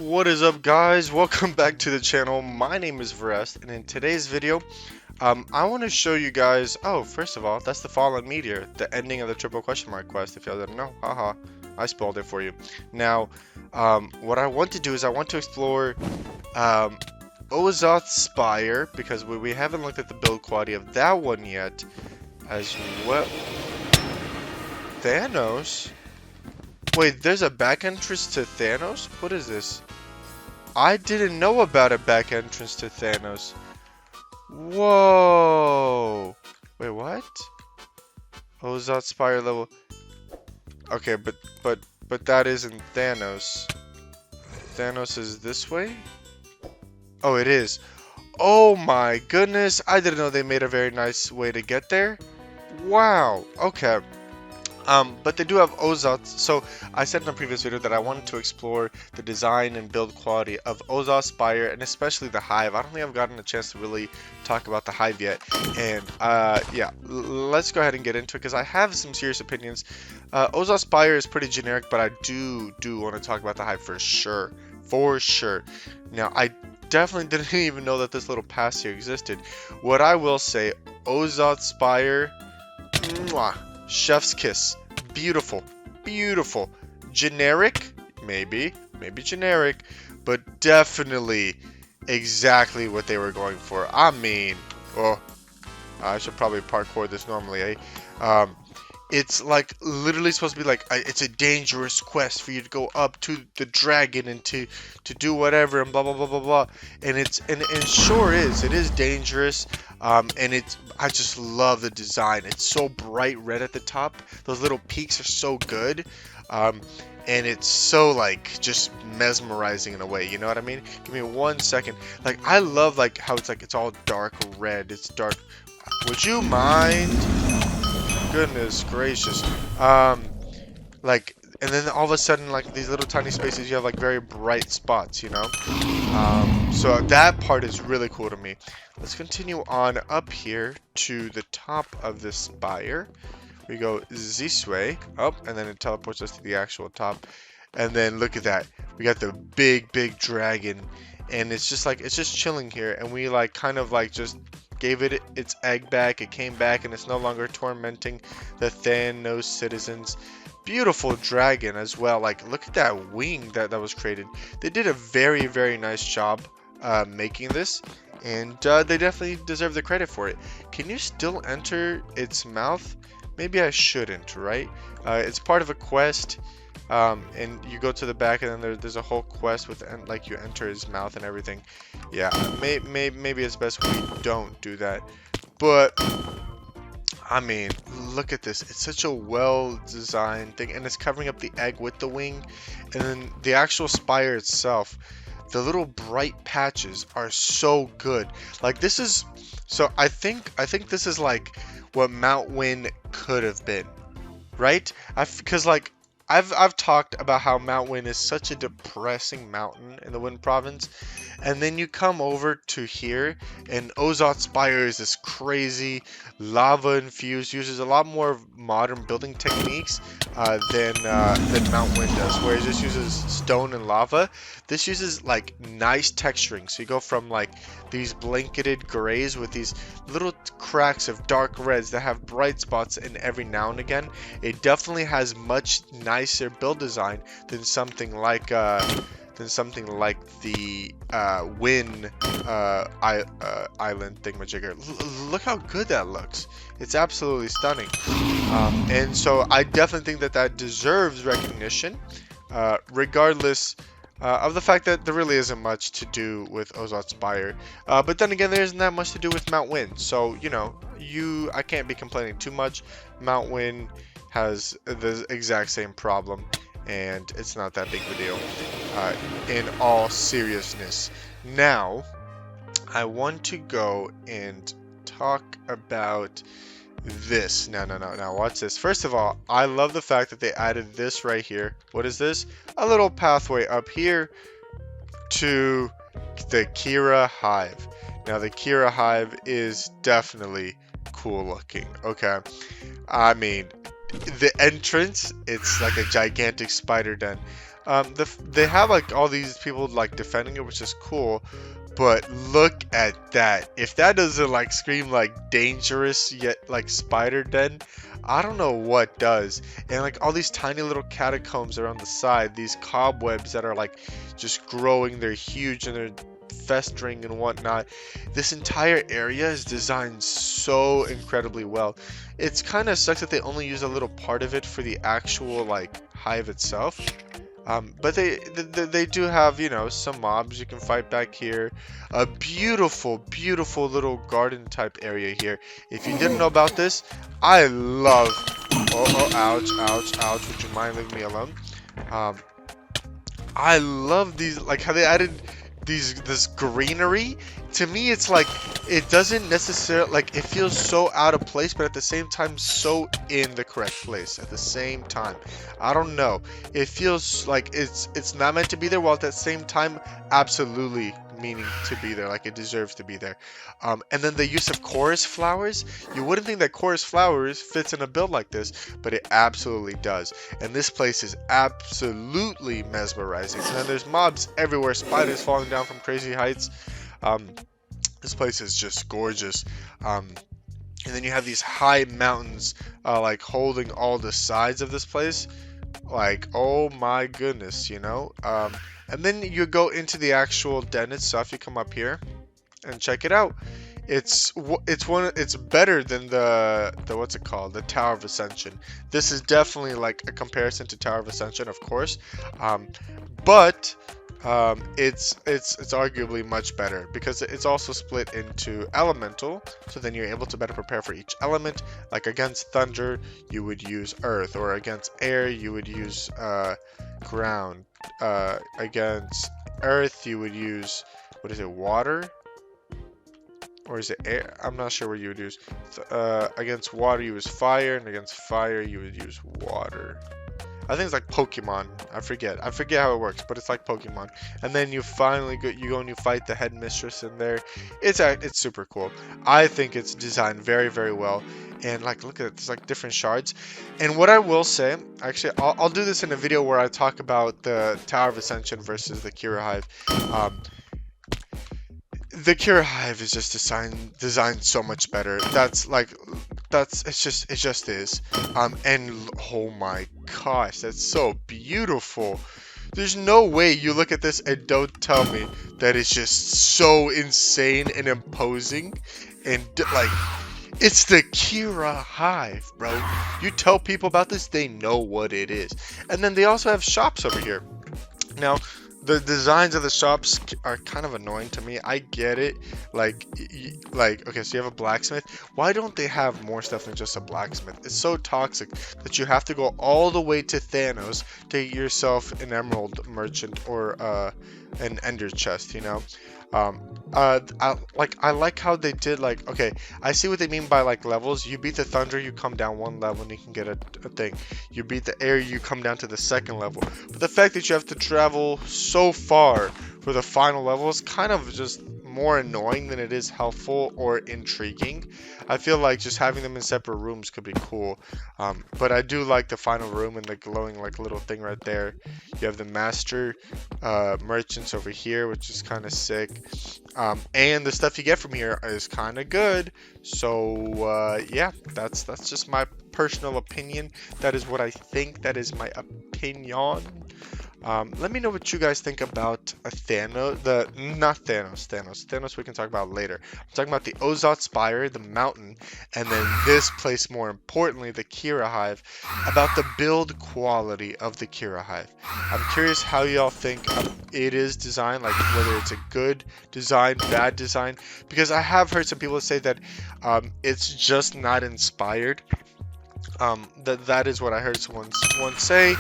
What is up, guys? Welcome back to the channel. My name is Vrest, and in today's video I want to show you guys. Oh, first of all, that's the fallen meteor, the ending of the triple question mark quest, if y'all didn't know. Haha, I spoiled it for you. Now what I want to do is I want to explore Ozoths Spire, because we haven't looked at the build quality of that one yet, as well. Thanos? Wait, there's a back entrance to Thanos? What is this? I didn't know about a back entrance to Thanos. Whoa! Wait, what? Ozoths Spire level. Okay, but that isn't Thanos. Thanos is this way? Oh, it is. Oh my goodness! I didn't know they made a very nice way to get there. Wow. Okay. But they do have Ozoths, so I said in a previous video that I wanted to explore the design and build quality of Ozoths Spire, and especially the Hive. I don't think I've gotten a chance to really talk about the Hive yet, and yeah, let's go ahead and get into it, because I have some serious opinions. Ozoths Spire is pretty generic, but I do want to talk about the Hive for sure. Now, I definitely didn't even know that this little pass here existed. What I will say, Ozoths Spire, mwah, chef's kiss. Beautiful. Beautiful. Generic? Maybe generic, but definitely exactly what they were going for. I mean, oh, I should probably parkour this normally, eh? It's like literally supposed to be like it's a dangerous quest for you to go up to the dragon and to do whatever and blah blah blah blah blah. And it sure is. It is dangerous. And I just love the design. It's so bright red at the top. Those little peaks are so good. And it's so like just mesmerizing in a way. You know what I mean? Give me 1 second. Like I love like how it's all dark red. It's dark. Would you mind? Goodness gracious. Like, and then all of a sudden, like these little tiny spaces, you have like very bright spots, you know. So that part is really cool to me. Let's continue on up here to the top of this spire. We go this way up, and then it teleports us to the actual top. And then look at that, we got the big dragon, and it's just chilling here, and we like kind of like just gave it its egg back. It came back, and it's no longer tormenting the Thanos citizens. Beautiful dragon as well. Like, look at that wing that was created. They did a very nice job making this, and they definitely deserve the credit for it. Can you still enter its mouth? Maybe I shouldn't, right? It's part of a quest. And you go to the back, and then there's a whole quest with like you enter his mouth and everything. Yeah, maybe it's best we don't do that. But I mean, look at this. It's such a well-designed thing, and it's covering up the egg with the wing, and then the actual spire itself. The little bright patches are so good. Like this is so. I think this is like what Mount Wynn could have been, right? Because like. I've talked about how Mount Wynn is such a depressing mountain in the Wynn province, and then you come over to here, and Ozoths Spire is this crazy lava infused, uses a lot more modern building techniques than Mount Wynn does, where it just uses stone and lava. This uses like nice texturing, so you go from like these blanketed grays with these little cracks of dark reds that have bright spots in every now and again. It definitely has much nicer build design than something like the Wynn island thingamajigger. Look how good that looks. It's absolutely stunning. And so I definitely think that deserves recognition, regardless of the fact that there really isn't much to do with Ozoths Spire. But then again, there isn't that much to do with Mount Wynn. So, you know, I can't be complaining too much. Mount Wynn has the exact same problem, and it's not that big of a deal, in all seriousness. Now, I want to go and talk about this. Now, watch this. First of all, I love the fact that they added this right here. What is this? A little pathway up here to the Kira Hive. Now, the Kira Hive is definitely cool looking. Okay, I mean, the entrance, it's like a gigantic spider den. They have like all these people like defending it, which is cool. But look at that. If that doesn't like scream like dangerous yet like spider den, I don't know what does. And like all these tiny little catacombs around the side, these cobwebs that are like just growing, they're huge and they're festering and whatnot. This entire area is designed so incredibly well. It's kind of sucks that they only use a little part of it for the actual like hive itself. But they do have, you know, some mobs you can fight back here. A beautiful, beautiful little garden type area here. If you didn't know about this, I love... Oh, ouch, ouch, ouch. Would you mind leaving me alone? I love these, like how they added this greenery. To me, it's like, it doesn't necessarily, like, it feels so out of place, but at the same time, so in the correct place at the same time. I don't know. It feels like it's not meant to be there, while at the same time, absolutely meaning to be there, like it deserves to be there. And then the use of chorus flowers. You wouldn't think that chorus flowers fits in a build like this, but it absolutely does. And this place is absolutely mesmerizing. And then there's mobs everywhere, spiders falling down from crazy heights. This place is just gorgeous. And then you have these high mountains like holding all the sides of this place. Like, oh my goodness, you know. And then you go into the actual den itself. You come up here and check it out. It's better than the what's it called, the Tower of Ascension. This is definitely like a comparison to Tower of Ascension, of course. But it's arguably much better because it's also split into elemental, so then you're able to better prepare for each element. Like against thunder you would use earth, or against air you would use ground. Against earth you would use, what is it, water, or is it air? I'm not sure what you would use. Against water you use fire, and against fire you would use water. I think it's like Pokemon. I forget how it works, but it's like Pokemon. And then you finally go and you fight the headmistress in there. It's super cool. I think it's designed very, very well. And like, look at it, there's like different shards. And what I will say, actually, I'll do this in a video where I talk about the Tower of Ascension versus the Kira Hive. The Kira Hive is just designed so much better. It just is. And oh my gosh, that's so beautiful. There's no way you look at this and don't tell me that it's just so insane and imposing, and like, it's the Kira Hive, bro. You tell people about this, they know what it is. And then they also have shops over here. Now, the designs of the shops are kind of annoying to me. I get it. Like, okay, so you have a blacksmith. Why don't they have more stuff than just a blacksmith? It's so toxic that you have to go all the way to Thanos to get yourself an emerald merchant or an ender chest, you know? I like how they did, like, okay, I see what they mean by like levels. You beat the thunder, you come down one level and you can get a thing. You beat the air, you come down to the second level. But the fact that you have to travel so far for the final level is kind of just more annoying than it is helpful or intriguing. I feel like just having them in separate rooms could be cool. But I do like the final room and the glowing like little thing right there. You have the master merchants over here, which is kind of sick. And the stuff you get from here is kind of good. So yeah, that's just my personal opinion. That is what I think. That is my opinion. Let me know what you guys think about Thanos. Not Thanos. Thanos we can talk about later. I'm talking about the Ozoths Spire, the mountain, and then this place, more importantly, the Kira Hive. About the build quality of the Kira Hive. I'm curious how y'all think it is designed, like whether it's a good design, bad design, because I have heard some people say that it's just not inspired. That is what I heard someone say,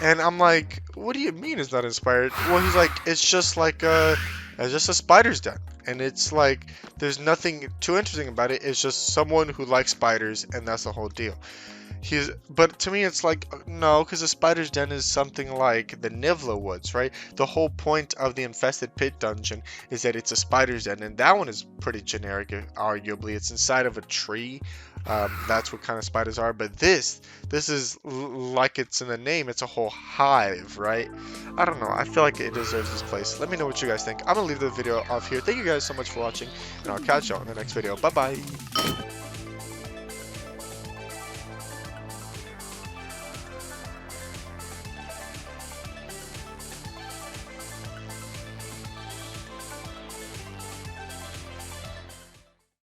and I'm like, what do you mean it's not inspired? Well, he's like, it's just a spider's den, and it's like there's nothing too interesting about it. It's just someone who likes spiders, and that's the whole deal. But to me, it's like, no, because the spider's den is something like the Nivla Woods, right? The whole point of the infested pit dungeon is that it's a spider's den, and that one is pretty generic, arguably. It's inside of a tree. That's what kind of spiders are. But this is like it's in the name. It's a whole hive, right? I don't know. I feel like it deserves this place. Let me know what you guys think. I'm gonna leave the video off here. Thank you guys so much for watching, and I'll catch you on the next video. Bye bye.